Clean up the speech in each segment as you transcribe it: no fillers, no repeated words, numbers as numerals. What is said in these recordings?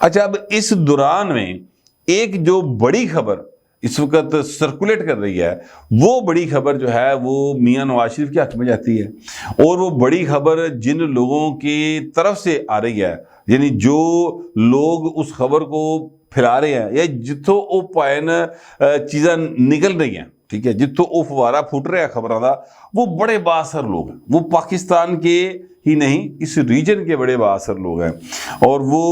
اچھا اب اس دوران میں ایک جو بڑی خبر اس وقت سرکولیٹ کر رہی ہے وہ بڑی خبر جو ہے وہ میاں نواز شریف کے حق میں جاتی ہے، اور وہ بڑی خبر جن لوگوں کی طرف سے آ رہی ہے، یعنی جو لوگ اس خبر کو پھیلا رہے ہیں یا جتوں او پائن چیزاں نکل رہی ہیں، ٹھیک ہے، جتوں او فوارہ پھوٹ رہا ہے خبراں دا، وہ بڑے بااثر لوگ ہیں، وہ پاکستان کے ہی نہیں اس ریجن کے بڑے بااثر لوگ ہیں، اور وہ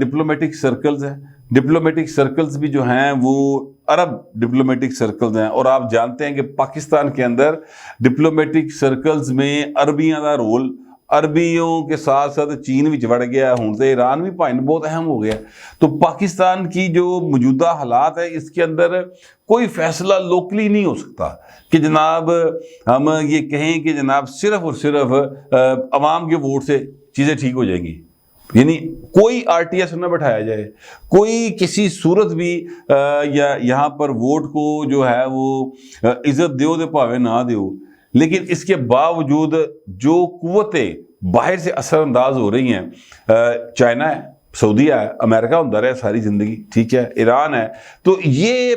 ڈپلومیٹک سرکلز ہیں۔ ڈپلومیٹک سرکلز بھی جو ہیں وہ عرب ڈپلومیٹک سرکلز ہیں، اور آپ جانتے ہیں کہ پاکستان کے اندر ڈپلومیٹک سرکلز میں عربیاں دا رول، عربیوں کے ساتھ ساتھ چین بھی بڑھ گیا، ہوں تو ایران بھی پائن بہت اہم ہو گیا۔ تو پاکستان کی جو موجودہ حالات ہے اس کے اندر کوئی فیصلہ لوکلی نہیں ہو سکتا کہ جناب ہم یہ کہیں کہ جناب صرف اور صرف عوام کے ووٹ سے چیزیں ٹھیک ہو جائیں گی، یعنی کوئی آر ٹی ایس نہ بٹھایا جائے، کوئی کسی صورت بھی یا یہاں پر ووٹ کو جو ہے وہ عزت دیو دے پاوے نہ دیو، لیکن اس کے باوجود جو قوتیں باہر سے اثر انداز ہو رہی ہیں، چائنا ہے، سعودیہ ہے، امریکہ ہوں رہا ہے ساری زندگی، ٹھیک ہے، ایران ہے، تو یہ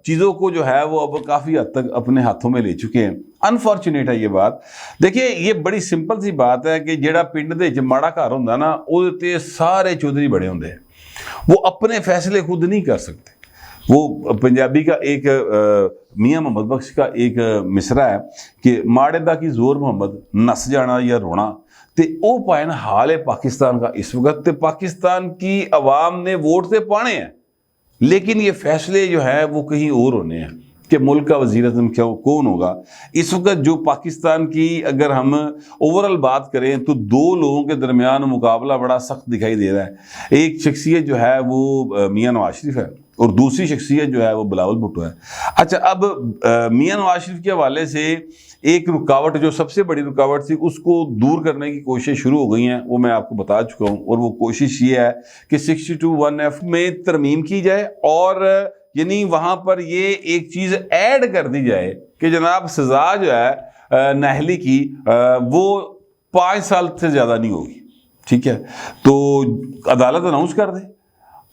چیزوں کو جو ہے وہ اب کافی حد تک اپنے ہاتھوں میں لے چکے ہیں۔ انفارچونیٹ ہے یہ بات۔ دیکھیں یہ بڑی سمپل سی بات ہے کہ جیڑا پنڈ دے ماڑا گھر ہوندا نا وہ تے سارے چودھری بڑے ہوندے ہیں، وہ اپنے فیصلے خود نہیں کر سکتے۔ وہ پنجابی کا ایک میاں محمد بخش کا ایک مصرع ہے کہ ماڑے دا کی زور محمد نس جانا یا رونا، تے او پائن حال ہے پاکستان کا اس وقت، تے پاکستان کی عوام نے ووٹ سے پانے ہیں، لیکن یہ فیصلے جو ہے وہ کہیں اور ہونے ہیں کہ ملک کا وزیر اعظم کون ہوگا۔ اس وقت جو پاکستان کی اگر ہم اوورال بات کریں تو دو لوگوں کے درمیان مقابلہ بڑا سخت دکھائی دے رہا ہے۔ ایک شخصیت جو ہے وہ میاں نواز شریف ہے اور دوسری شخصیت جو ہے وہ بلاول بھٹو ہے۔ اچھا اب میاں نواز شریف کے حوالے سے ایک رکاوٹ جو سب سے بڑی رکاوٹ تھی اس کو دور کرنے کی کوشش شروع ہو گئی ہیں، وہ میں آپ کو بتا چکا ہوں، اور وہ کوشش یہ ہے کہ 62(1)(f) میں ترمیم کی جائے، اور یعنی وہاں پر یہ ایک چیز ایڈ کر دی جائے کہ جناب سزا جو ہے نااہلی کی وہ 5 سال سے زیادہ نہیں ہوگی، ٹھیک ہے، تو عدالت اناؤنس کر دے،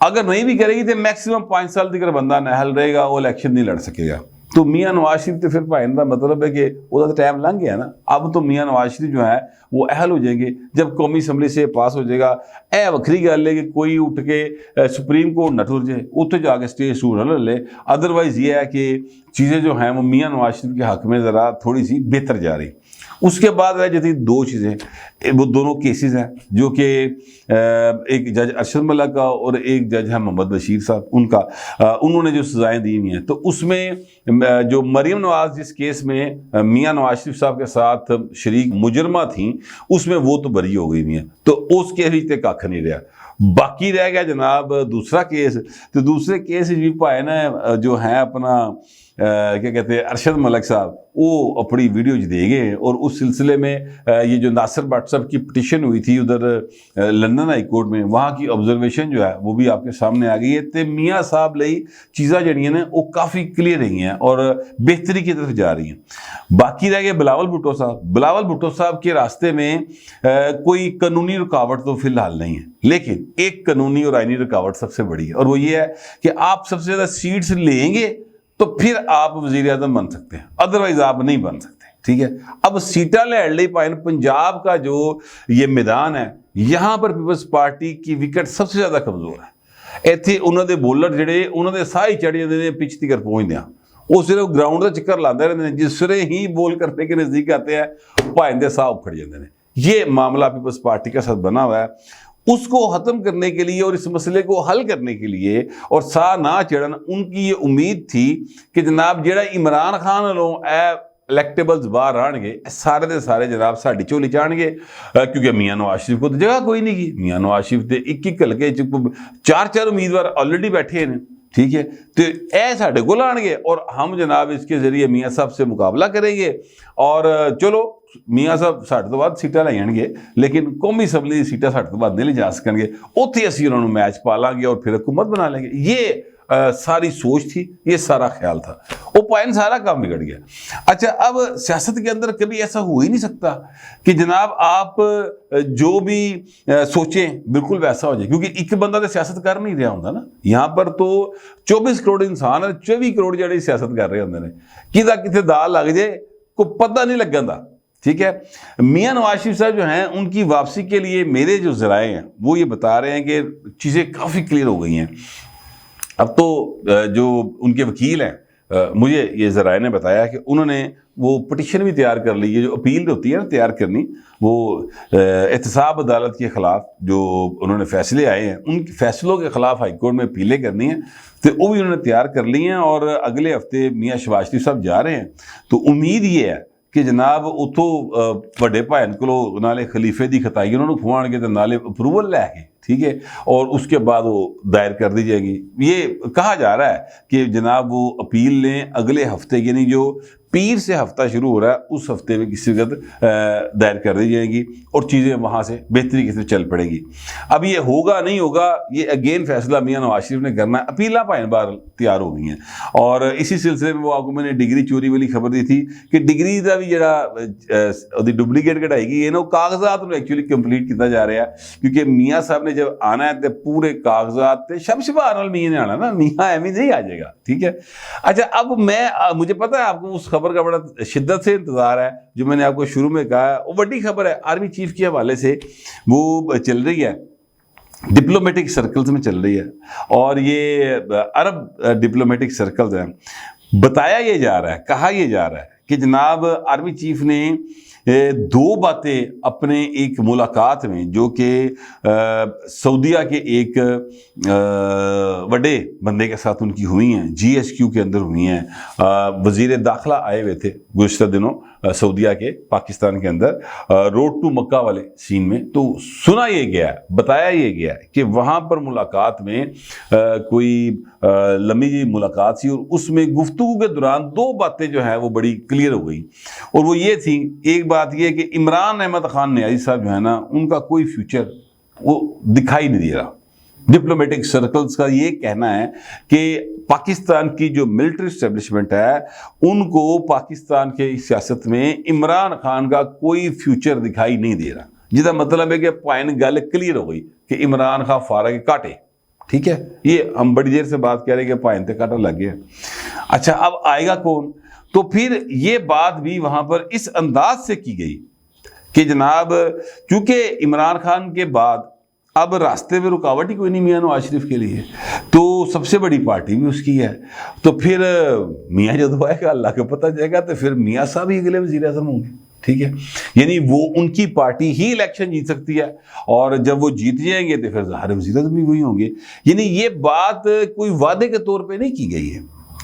اگر نہیں بھی کرے گی تو میکسیمم 5 سال تک بندہ نااہل رہے گا، وہ الیکشن نہیں لڑ سکے گا۔ تو میاں نواز شریف تو پھر پائن دا مطلب ہے کہ وہ تو ٹائم لنگ گیا نا، اب تو میاں نواز شریف جو ہے وہ اہل ہو جائیں گے جب قومی اسمبلی سے پاس ہو جائے گا۔ اے وکری گل ہے کہ کوئی اٹھ کے سپریم کورٹ نہ ٹر جائے، اتنے جا کے اسٹے سور نہ لے، ادروائز یہ ہے کہ چیزیں جو ہیں وہ میاں نواز شریف کے حق میں ذرا تھوڑی سی بہتر جا رہی۔ اس کے بعد رہ جاتی دو چیزیں، وہ دونوں کیسز ہیں جو کہ ایک جج ارشد ملک کا اور ایک جج ہے محمد بشیر صاحب، ان کا انہوں نے جو سزائیں دی ہوئی ہیں، تو اس میں جو مریم نواز جس کیس میں میاں نواز شریف صاحب کے ساتھ شریک مجرمہ تھیں اس میں وہ تو بری ہو گئی ہوئی ہیں، تو اس کے لیے کھ نہیں رہا۔ باقی رہ گیا جناب دوسرا کیس، تو دوسرے کیس بھی پائے نا جو ہیں اپنا کیا کہتے ہیں ارشد ملک صاحب، وہ اپنی ویڈیو دے گئے، اور اس سلسلے میں یہ جو ناصر بٹ صاحب کی پٹیشن ہوئی تھی ادھر لندن ہائی کورٹ میں، وہاں کی آبزرویشن جو ہے وہ بھی آپ کے سامنے آ گئی ہے، تے میاں صاحب لئی چیزاں جڑیاں نے وہ کافی کلیئر رہی ہیں اور بہتری کی طرف جا رہی ہیں۔ باقی رہ گئے بلاول بھٹو صاحب۔ بلاول بھٹو صاحب کے راستے میں کوئی قانونی رکاوٹ تو فی الحال نہیں ہے، لیکن ایک قانونی اور آئینی رکاوٹ سب سے بڑی ہے، اور وہ یہ ہے کہ آپ سب سے زیادہ سیٹس لیں گے تو پھر آپ وزیر اعظم بن سکتے ہیں، ادروائز آپ نہیں بن سکتے، ٹھیک ہے۔ اب سیٹاں لے لئی پائن پنجاب کا جو یہ میدان ہے، یہاں پر پیپلز پارٹی کی وکٹ سب سے زیادہ کمزور ہے۔ ایتھے انہوں دے بولر جڑے انہوں دے سائی چڑھ جاندے نے پچ تک پہنچ دیا، وہ صرف گراؤنڈ کا چکر لاندے رہتے ہیں، جس طرح ہی بول کرنے کے نزدیک آتے ہیں پائن دے ساہ اکھڑ جاندے ہیں۔ یہ معاملہ پیپلز پارٹی کا ساتھ بنا ہوا ہے۔ اس کو ختم کرنے کے لیے اور اس مسئلے کو حل کرنے کے لیے اور سا نہ چڑھن، ان کی یہ امید تھی کہ جناب جیڑا عمران خان والوں الیکٹیبلز باہر آن گے سارے دے سارے جناب ساڑی چولی چاہن گے، کیونکہ میاں نواز شریف کو تو جگہ کوئی نہیں کی۔ میاں نواز شریف دے ایک ہلکے چار امیدوار آلریڈی بیٹھے ہیں، ٹھیک ہے، تو اے ساڑھے کو لان گے اور ہم جناب اس کے ذریعے میاں صاحب سے مقابلہ کریں گے، اور چلو میاں صاحب ساڑھے تو بعد سیٹاں لائیں گے لیکن قومی اسمبلی سیٹاں ساڑھے تو بعد نہیں لے جا سکیں گے، اتنے اسی انہوں نے میچ پا لیں گے اور پھر حکومت بنا لیں گے۔ یہ ساری سوچ تھی، یہ سارا خیال تھا، وہ پوائنٹ سارا کام بگڑ گیا۔ اچھا اب سیاست کے اندر کبھی ایسا ہو ہی نہیں سکتا کہ جناب آپ جو بھی سوچیں بالکل ویسا ہو جائے، کیونکہ ایک بندہ تو سیاست کر نہیں رہا ہوتا نا، یہاں پر تو 24 کروڑ انسان ہے، 24 کروڑ جڑے سیاست کر رہے ہوتے ہیں، کتنے دال لگ جائے کو پتہ نہیں لگا۔ ٹھیک ہے، میاں نواز شریف صاحب جو ہیں ان کی واپسی کے لیے میرے جو ذرائع ہیں وہ یہ بتا رہے ہیں کہ چیزیں کافی کلیئر ہو گئی ہیں۔ اب تو جو ان کے وکیل ہیں، مجھے یہ ذرائع نے بتایا کہ انہوں نے وہ پٹیشن بھی تیار کر لی ہے، جو اپیل ہوتی ہے نا تیار کرنی، وہ احتساب عدالت کے خلاف جو انہوں نے فیصلے آئے ہیں ان فیصلوں کے خلاف ہائی کورٹ میں اپیلیں کرنی ہیں، تو وہ بھی انہوں نے تیار کر لی ہیں، اور اگلے ہفتے میاں شہباز شریف صاحب جا رہے ہیں۔ تو امید یہ ہے کہ جناب اتوں بڑے بھائن کو نالے خلیفے دی خطائی انہوں نے کھوان کے نالے اپروول لے کے، ٹھیک ہے، اور اس کے بعد وہ دائر کر دی جائے گی۔ یہ کہا جا رہا ہے کہ جناب وہ اپیل لیں اگلے ہفتے، یعنی جو پیر سے ہفتہ شروع ہو رہا ہے اس ہفتے میں کسی وقت دائر کر دی جائے گی، اور چیزیں وہاں سے بہتری سے چل پڑیں گی۔ اب یہ ہوگا نہیں ہوگا، یہ اگین فیصلہ میاں نواز شریف نے کرنا ہے۔ اپیلاں پائن بار تیار ہو گئی ہیں، اور اسی سلسلے میں وہ آپ کو میں نے ڈگری چوری والی خبر دی تھی کہ ڈگری کا بھی جڑا ڈپلیکیٹ کٹائی گئی ہے نا، وہ کاغذات میں ایکچولی کمپلیٹ کیا جا رہا ہے، کیونکہ میاں صاحب نے جب آنا ہے تو پورے کاغذات شبشبہ نال میاں نے آنا نا، میاں ایویں نہیں آ جائے گا۔ ٹھیک ہے، اچھا اب مجھے پتا ہے آپ کو اس خبر کا بڑا شدت سے انتظار ہے، جو میں نے آپ کو شروع میں کہا ہے، وہ بڑی خبر ہے، آرمی چیف کے حوالے سے وہ چل رہی ہے، ڈپلومیٹک سرکلز میں چل رہی ہے، اور یہ عرب ڈپلومیٹک سرکلز ہیں۔ بتایا یہ جا رہا ہے، کہا یہ جا رہا ہے کہ جناب آرمی چیف نے 2 باتیں اپنے ایک ملاقات میں، جو کہ سعودیہ کے ایک بڑے بندے کے ساتھ ان کی ہوئی ہیں، جی ایس کیو کے اندر ہوئی ہیں، وزیر داخلہ آئے ہوئے تھے گزشتہ دنوں سعودیہ کے پاکستان کے اندر روڈ ٹو مکہ والے سین میں، تو سنا یہ گیا ہے، بتایا یہ گیا ہے کہ وہاں پر ملاقات میں کوئی لمبی جی ملاقات تھی، اور اس میں گفتگو کے دوران 2 باتیں جو ہیں وہ بڑی کلیئر ہو گئی، اور وہ یہ تھی، ایک بات یہ کہ عمران احمد خان نیازی صاحب جو ہے نا، ان کا کوئی فیوچر وہ دکھائی نہیں دے رہا۔ ڈپلومیٹک سرکلز کا یہ کہنا ہے کہ پاکستان کی جو ملٹری اسٹیبلشمنٹ ہے ان کو پاکستان کے سیاست میں عمران خان کا کوئی فیوچر دکھائی نہیں دے رہا، جس کا مطلب ہے کہ پوائنٹ گل کلیئر ہو گئی کہ عمران خان فارغ کاٹے۔ ٹھیک ہے، یہ ہم بڑی دیر سے بات کہہ رہے ہیں کہ پوائنٹ کاٹا لگ گیا۔ اچھا اب آئے گا کون؟ تو پھر یہ بات بھی وہاں پر اس انداز سے کی گئی کہ جناب چونکہ عمران خان کے بعد اب راستے میں رکاوٹ ہی کوئی نہیں میاں نواز شریف کے لیے، تو سب سے بڑی پارٹی بھی اس کی ہے، تو پھر میاں جب آئے گا اللہ کو پتہ جائے گا، تو پھر میاں صاحب ہی اگلے وزیر اعظم ہوں گے۔ ٹھیک ہے، یعنی وہ ان کی پارٹی ہی الیکشن جیت سکتی ہے، اور جب وہ جیت جائیں گے تو پھر ظاہر وزیر اعظم بھی وہی ہوں گے۔ یعنی یہ بات کوئی وعدے کے طور پہ نہیں کی گئی ہے،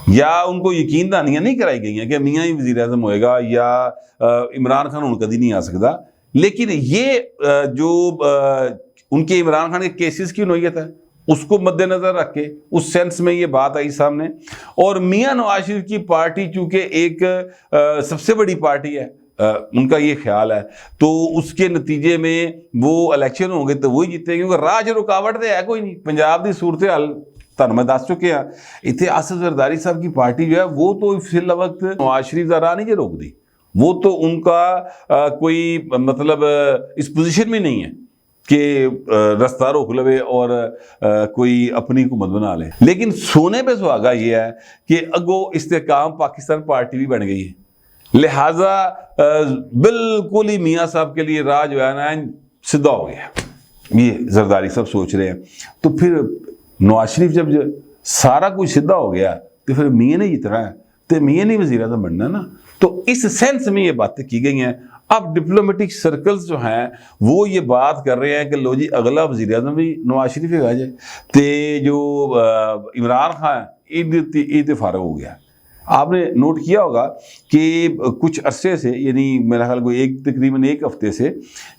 یا ان کو یقین دہانیاں نہیں کرائی گئی ہیں کہ میاں ہی وزیر اعظم ہوئے گا یا عمران خان ان کبھی نہیں آ سکتا، لیکن یہ جو ان کے عمران خان کے کیسز کی نوعیت ہے اس کو مد نظر رکھ کے اس سینس میں یہ بات آئی سامنے، اور میاں نواز شریف کی پارٹی چونکہ ایک سب سے بڑی پارٹی ہے، ان کا یہ خیال ہے، تو اس کے نتیجے میں وہ الیکشن ہوں گے تو وہی جیتے، کیونکہ راج رکاوٹ تو ہے کوئی نہیں۔ پنجاب دی صورتحال تھانوں میں دس چکے ہیں، اتنے آصف زرداری صاحب کی پارٹی جو ہے وہ تو فی الوقت نواز شریف کا راہ نہیں جو روک دی، وہ تو ان کا کوئی مطلب اس پوزیشن میں نہیں ہے کہ رستہ روک لوے اور کوئی اپنی حکومت بنا لے۔ لیکن سونے پہ سہاگا یہ ہے کہ اگو استحکام پاکستان پارٹی بھی بن گئی ہے، لہٰذا بالکل ہی میاں صاحب کے لیے راہ جو ہے نا سیدھا ہو گیا، یہ زرداری صاحب سوچ رہے ہیں۔ تو پھر نواز شریف جب سارا کچھ سیدھا ہو گیا تو پھر میاں نے جتنا ہے تو میاں نے وزیر اعظم بننا نا، تو اس سینس میں یہ باتیں کی گئی ہیں۔ اب ڈپلومیٹک سرکلز جو ہیں وہ یہ بات کر رہے ہیں کہ لو جی اگلا وزیر اعظم بھی نواز شریف ہی آ جائے، تے جو عمران خان عید فارغ ہو گیا۔ آپ نے نوٹ کیا ہوگا کہ کچھ عرصے سے، یعنی میرا خیال کوئی تقریباً ایک ہفتے سے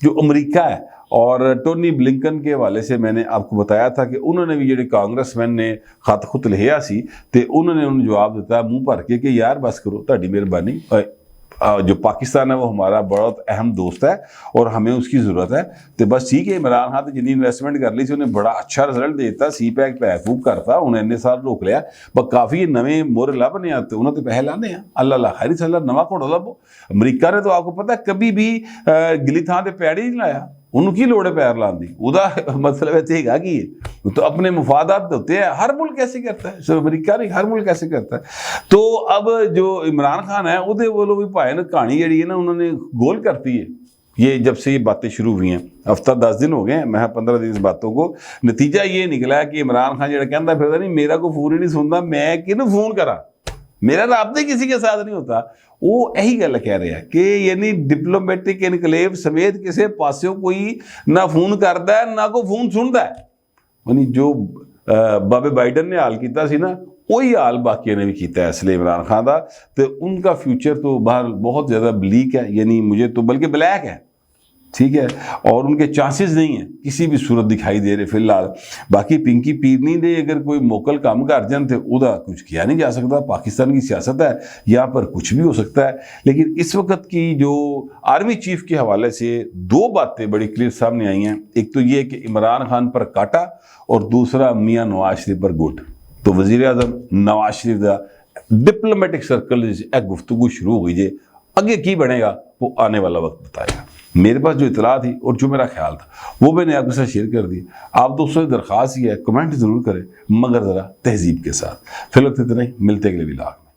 جو امریکہ ہے اور ٹونی بلنکن کے حوالے سے میں نے آپ کو بتایا تھا کہ انہوں نے بھی جڑے کانگریس مین نے خط لکھیا سی تے انہوں نے جواب دیتا منہ بھر کے کہ یار بس کرو، تہاڈی مہربانی، جو پاکستان ہے وہ ہمارا بہت اہم دوست ہے اور ہمیں اس کی ضرورت ہے. تو بس ٹھیک ہے, عمران خان تو جنی انویسٹمنٹ کر لی سی انہیں بڑا اچھا رزلٹ دیتا, سی پیک محفوظ کرتا, انہیں اتنے سال روک لیا پر کافی نویں مور لبنے آتے, انہوں نے پیسے لانے ہیں. اللہ خیری صلی اللہ نواں گھوڑا لبو. امریکہ نے تو آپ کو پتا ہے کبھی بھی گلی تھان سے پیڑ ہی نہیں لایا, انہوں کی لوڑ ہے پیر لان دی, وہ مطلب ہے گا کہ تو اپنے مفادات ہوتے ہیں, ہر ملک ایسے کرتا ہے, صرف امریکہ نہیں ہر ملک ایسے کرتا ہے. تو اب جو عمران خان ہے وہ لوگ بھی پائے نا کہانی جڑی ہے نا انہوں نے گول کرتی ہے. یہ جب سے یہ باتیں شروع ہوئی ہیں ہفتہ 10 دن ہو گئے ہیں, میں 15 دن اس باتوں کو, نتیجہ یہ نکلا ہے کہ عمران خان جڑا کہندا پھردا نہیں میرا کوئی فون ہی نہیں سنتا, میں کنوں فون کرا, میرا رابطہ کسی کے ساتھ نہیں ہوتا. وہ یہی گل کہہ رہے ہیں کہ یعنی ڈپلومیٹک انکلیو سمیت کسی پاسوں کوئی نہ فون کرتا ہے نہ کوئی فون سنتا ہے. یعنی جو بابے بائیڈن نے حال کیتا سی نا وہی حال باقی نے بھی کیتا ہے اس لیے عمران خان کا. تو ان کا فیوچر تو باہر بہت زیادہ بلیک ہے, یعنی مجھے تو بلکہ بلیک ہے, ٹھیک ہے, اور ان کے چانسز نہیں ہیں کسی بھی صورت دکھائی دے رہے فی الحال. باقی پنکی پیرنی دے اگر کوئی موکل کام کر جان تو وہ کچھ کیا نہیں جا سکتا, پاکستان کی سیاست ہے, یہاں پر کچھ بھی ہو سکتا ہے. لیکن اس وقت کی جو آرمی چیف کے حوالے سے 2 باتیں بڑی کلیئر سامنے آئی ہیں. ایک تو یہ کہ عمران خان پر کاٹا اور دوسرا میاں نواز شریف پر گوٹ. تو وزیر اعظم نواز شریف کا ڈپلومیٹک سرکل گفتگو شروع ہو گئی جی, اگے کی بنے گا وہ آنے والا وقت بتائے گا. میرے پاس جو اطلاع تھی اور جو میرا خیال تھا وہ میں نے آپ کے ساتھ شیئر کر دی. آپ دوستوں سے درخواست یہ ہے کمنٹ ضرور کریں مگر ذرا تہذیب کے ساتھ. فی الوقت اتنا ہی, ملتے اگلے ولاگ میں.